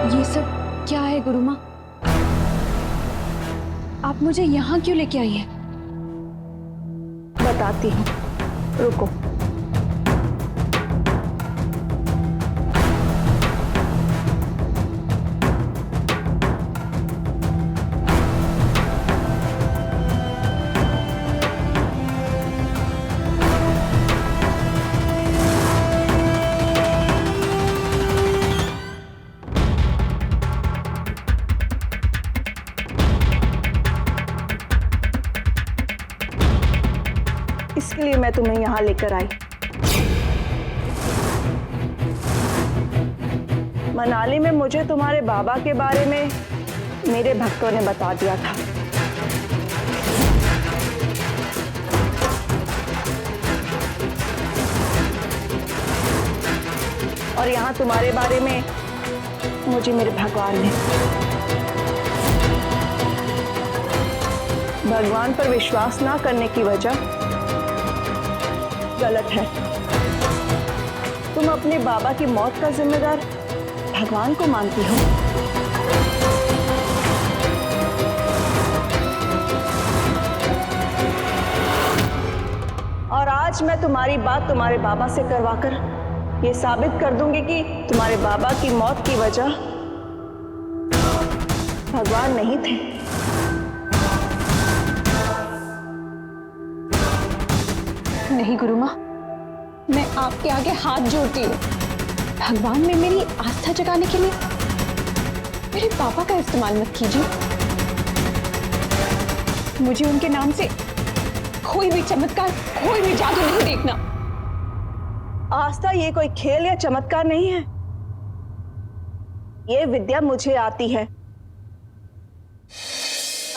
ये सब क्या है गुरु माँ? आप मुझे यहाँ क्यों लेके आई हैं? बताती हूँ, रुको। इसके लिए मैं तुम्हें यहाँ लेकर आई। मनाली में मुझे तुम्हारे बाबा के बारे में मेरे भक्तों ने बता दिया था। और यहाँ तुम्हारे बारे में मुझे मेरे भगवान ने। भगवान पर विश्वास ना करने की वजह गलत है। तुम अपने बाबा की मौत का जिम्मेदार भगवान को मानती हो। और आज मैं तुम्हारी बात तुम्हारे बाबा से करवाकर ये साबित कर दूंगी कि तुम्हारे बाबा की मौत की वजह भगवान नहीं थे। नहीं गुरु माँ, मैं आपके आगे हाथ जोड़ती हूँ। भगवान में मेरी आस्था जगाने के लिए मेरे पापा का इस्तेमाल मत कीजिए। मुझे उनके नाम से कोई भी चमत्कार, कोई भी जादू नहीं देखना। आस्था ये कोई खेल या चमत्कार नहीं है। ये विद्या मुझे आती है।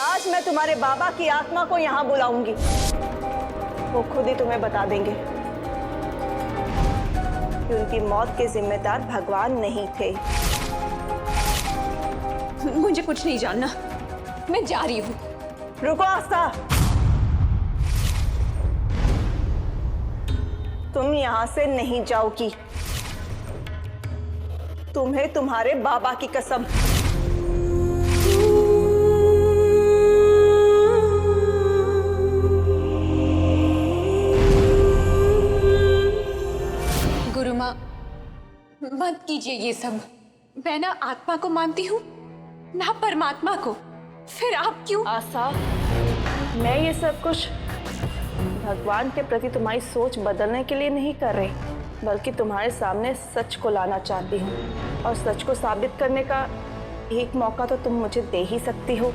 आज मैं तुम्हारे बाबा की आत्मा को यहां बुलाऊंगी। वो खुद ही तुम्हें बता देंगे कि उनकी मौत के जिम्मेदार भगवान नहीं थे। मुझे कुछ नहीं जानना, मैं जा रही हूँ। रुको आस्था, तुम यहां से नहीं जाओगी। तुम्हें तुम्हारे बाबा की कसम। गुरु माँ, मत कीजिए ये सब। मैं ना आत्मा को मानती हूँ, ना परमात्मा को। फिर आप क्यों? आस्था, मैं ये सब कुछ भगवान के प्रति तुम्हारी सोच बदलने के लिए नहीं कर रही, बल्कि तुम्हारे सामने सच को लाना चाहती हूँ। और सच को साबित करने का एक मौका तो तुम मुझे दे ही सकती हो।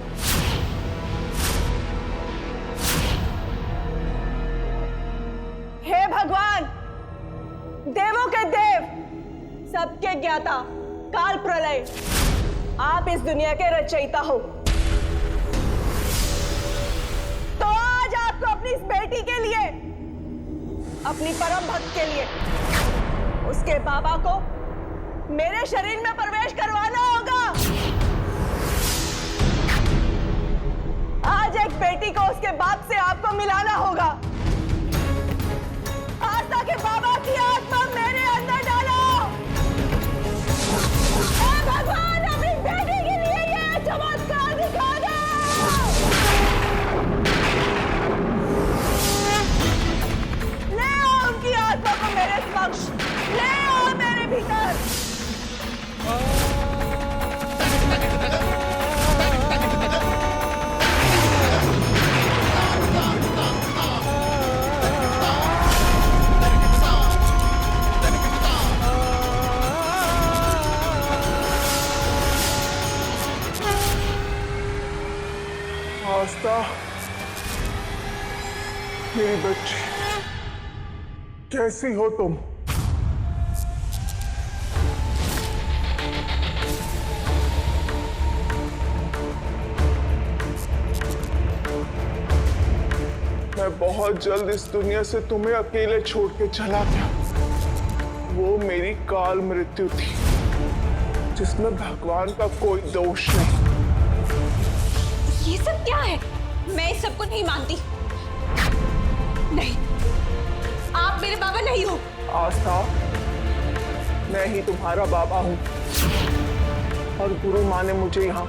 हे भगवान, देवों के देव, सबके ज्ञाता, काल प्रलय, आप इस दुनिया के रचयिता हो। तो आज आपको अपनी इस बेटी के लिए, अपनी परम भक्त के लिए, उसके बाबा को मेरे शरीर में प्रवेश करवाना होगा। आज एक बेटी को उसके बाप से आपको मिलाना होगा। आस्था के बाबा की आत्मा मेरे अंदर डालो। हे भगवान, अपनी बेटी के लिए ये चमत्कार दिखा दो। ले आओ उनकी आत्मा को मेरे समक्ष, ले आओ मेरे भीतर। आस्था, मेरी बच्ची, कैसी हो तुम? मैं बहुत जल्द इस दुनिया से तुम्हें अकेले छोड़ के चला गया। वो मेरी काल मृत्यु थी, जिसमें भगवान का कोई दोष नहीं। ये सब क्या है? मैं इस सबको नहीं मानती। नहीं, आप मेरे बाबा नहीं हो। आस्था, मैं ही तुम्हारा बाबा हूं। और गुरु माँ ने मुझे यहाँ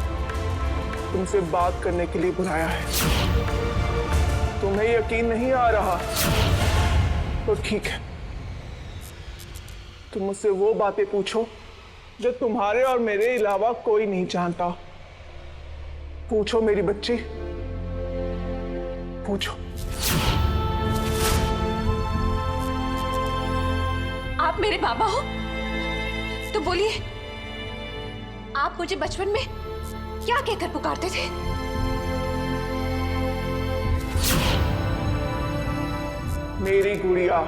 तुमसे बात करने के लिए बुलाया है। तुम्हें यकीन नहीं आ रहा तो ठीक है, तुम मुझसे वो बातें पूछो जो तुम्हारे और मेरे अलावा कोई नहीं जानता। पूछो मेरी बच्ची, पूछो। आप मेरे बाबा हो तो बोलिए, आप मुझे बचपन में क्या कहकर पुकारते थे? मेरी गुड़िया।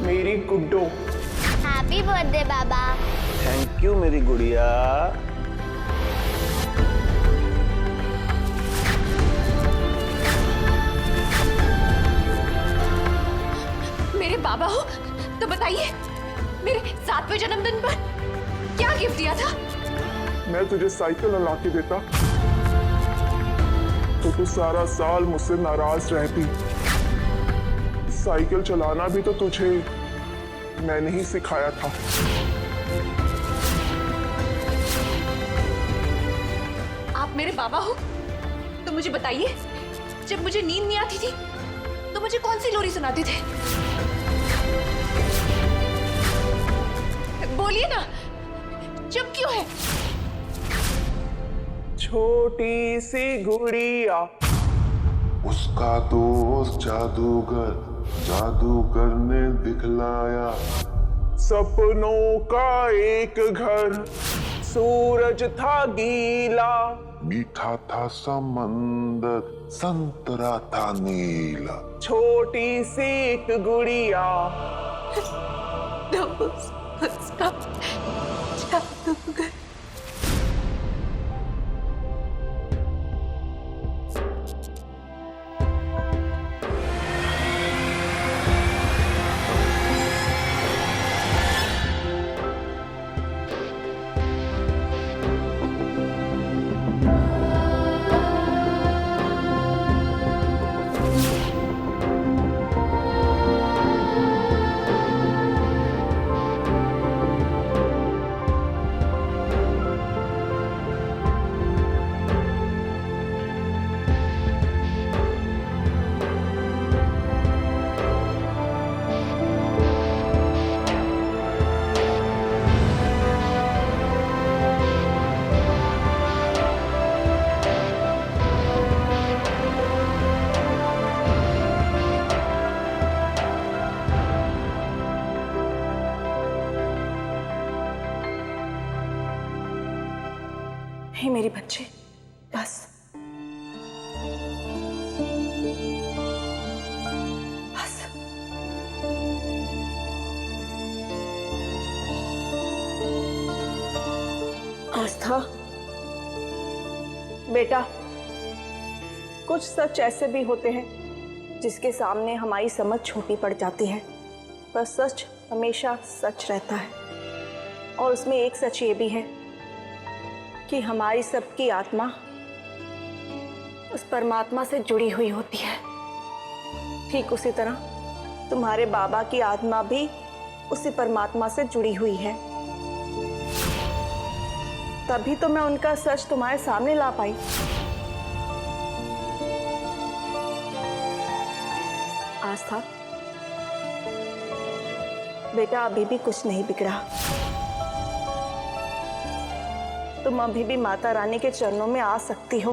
मेरी Guddo. Happy birthday Baba. Thank you मेरी गुड़िया। मेरे बाबा हो तो बताइए, मेरे 7वें जन्मदिन पर क्या गिफ्ट दिया था? मैं तुझे साइकिल ला के देता तो तू सारा साल मुझसे नाराज रहती। साइकिल चलाना भी तो तुझे मैंने ही सिखाया था। आप मेरे बाबा हो तो मुझे बताइए, जब मुझे नींद नहीं आती थी तो मुझे कौन सी लोरी सुनाते थे? बोलिए ना, चुप क्यों है? छोटी सी गुड़िया। उसका दोस्त जादूगर ने दिखलाया। सपनों का एक घर, सूरज था गीला। मीठा था समंदर, संतरा था नीला। छोटी सी एक गुड़िया। उसका जादूगर। हे मेरी बच्चे, बस बस। आस्था बेटा, कुछ सच ऐसे भी होते हैं जिसके सामने हमारी समझ छोटी पड़ जाती है, पर सच हमेशा सच रहता है। और उसमें एक सच ये भी है कि हमारी सबकी आत्मा उस परमात्मा से जुड़ी हुई होती है। ठीक उसी तरह तुम्हारे बाबा की आत्मा भी उसी परमात्मा से जुड़ी हुई है। तभी तो मैं उनका सच तुम्हारे सामने ला पाई। आस्था बेटा, अभी भी कुछ नहीं बिगड़ा। तुम अभी भी माता रानी के चरणों में आ सकती हो।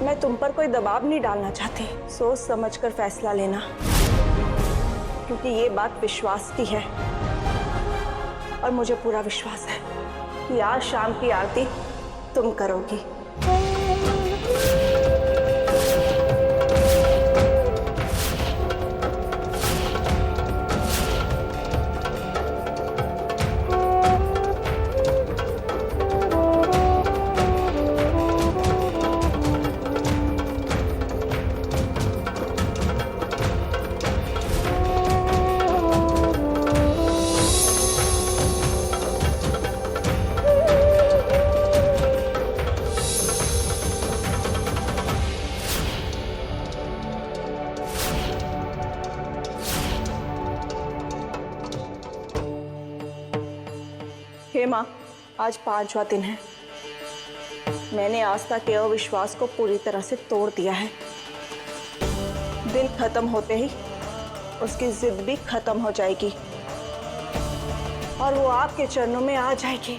मैं तुम पर कोई दबाव नहीं डालना चाहती, सोच समझकर फैसला लेना, क्योंकि ये बात विश्वास की है और मुझे पूरा विश्वास है कि आज शाम की आरती तुम करोगी। आज 5वां दिन है। मैंने आस्था के अविश्वास को पूरी तरह से तोड़ दिया है। दिन खत्म होते ही उसकी जिद भी खत्म हो जाएगी और वो आपके चरणों में आ जाएगी।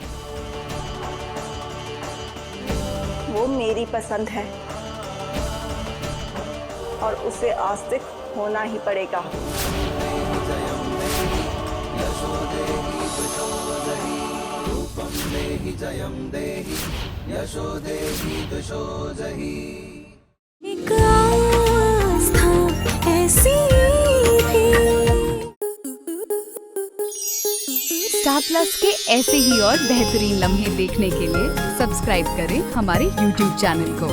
वो मेरी पसंद है और उसे आस्तिक होना ही पड़ेगा। एक आस्था ऐसी भी। स्टार प्लस के ऐसे ही और बेहतरीन लम्हे देखने के लिए सब्सक्राइब करें हमारे YouTube चैनल को।